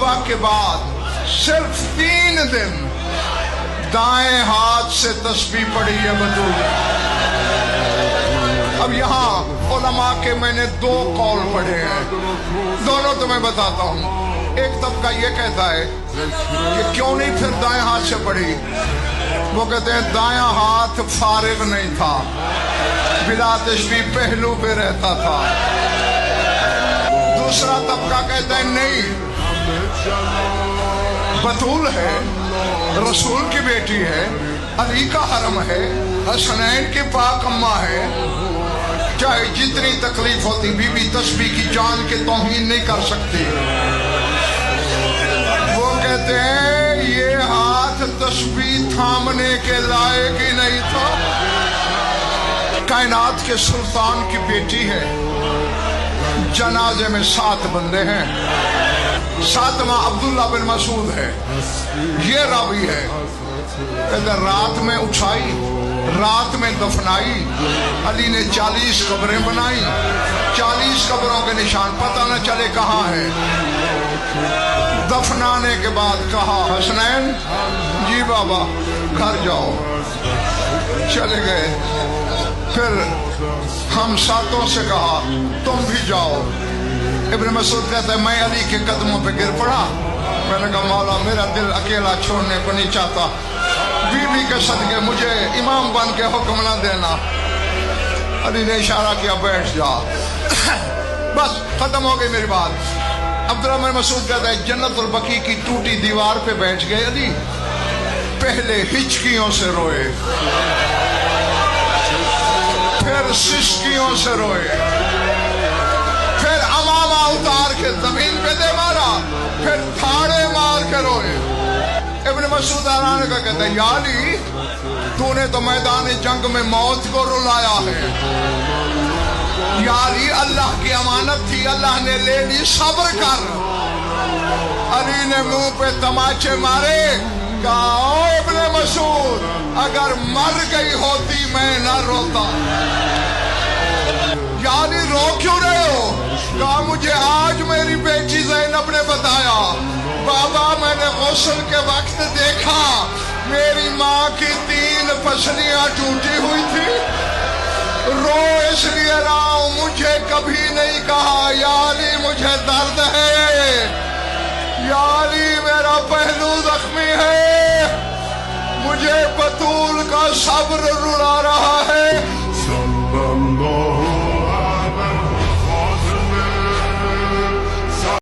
तौबा के बाद सिर्फ 3 दिन दाएं हाथ से तस्बीह पढ़ी है बतूल। अब यहाँ उलमा के मैंने 2 कौल पढ़े हैं, दोनों तो मैं बताता हूँ। एक तबका ये कहता है कि क्यों नहीं फिर दाएं हाथ से पढ़ी। वो कहते हैं दायां हाथ फारिग नहीं था, बिला तस्बीह पहलू पे रहता था। दूसरा तबका कहता है नहीं, बतूल है, रसूल की बेटी है, अली का हरम है, हसनैन की पाक अम्मा है, चाहे जितनी तकलीफ होती बीबी तस्बीह की जान के तौहीन नहीं कर सकती। वो कहते हैं ये हाथ तस्बीह थामने के लायक ही नहीं था। कायनात के सुल्तान की बेटी है। जनाजे में 7 बंदे हैं, 7वां अब्दुल्ला बिन मसूद है। ये रावी है, कहते रात में उठाई, रात में दफनाई। अली ने 40 कब्रें बनाई, 40 कब्रों के निशान पता न चले कहाँ है। दफनाने के बाद कहा हसनैन जी बाबा घर जाओ, चले गए। फिर हम 7 से कहा तुम भी जाओ। इब्न मसूद कहता है मैं अली के कदमों पे गिर पड़ा। मैंने कहा मौला मेरा दिल अकेला छोड़ने को नहीं चाहता, बीबी के सदके मुझे इमाम बन के हुक्म न देना। अली ने इशारा किया बैठ जा। बस खत्म हो गई मेरी बात। अब्दुर्रहमान मसूद कहता है जन्नतुल बकी की टूटी दीवार पे बैठ गए अली। पहले हिचकियों से रोए, फिर सिसकियों से रोए, फिर अमामा उतार के जमीन पे दे मारा, फिर थाड़े मार के रोए। इब्न मसूद आरान का कहता है या अली तूने तो मैदान जंग में मौत को रुलाया है। या अली अल्लाह की अमानत थी, अल्लाह ने ले ली, सब्र कर। अली ने मुंह पे तमाचे मारे, कहा ओ इब्न मसूद अगर मर गई होती मैं न रोता। या अली रो क्यों रहे हो? कहा मुझे आज मेरी बेटी ज़ैनब ने बताया बाबा मैंने गुस्ल के वक्त देखा मेरी माँ की 3 पसलियां टूटी हुई थी, रो इसलिए रहा हूं, मुझे कभी नहीं कहा या अली मुझे दर्द है, या अली मेरा पहलू जख्मी है, मुझे बतूल का सब्र रुला रहा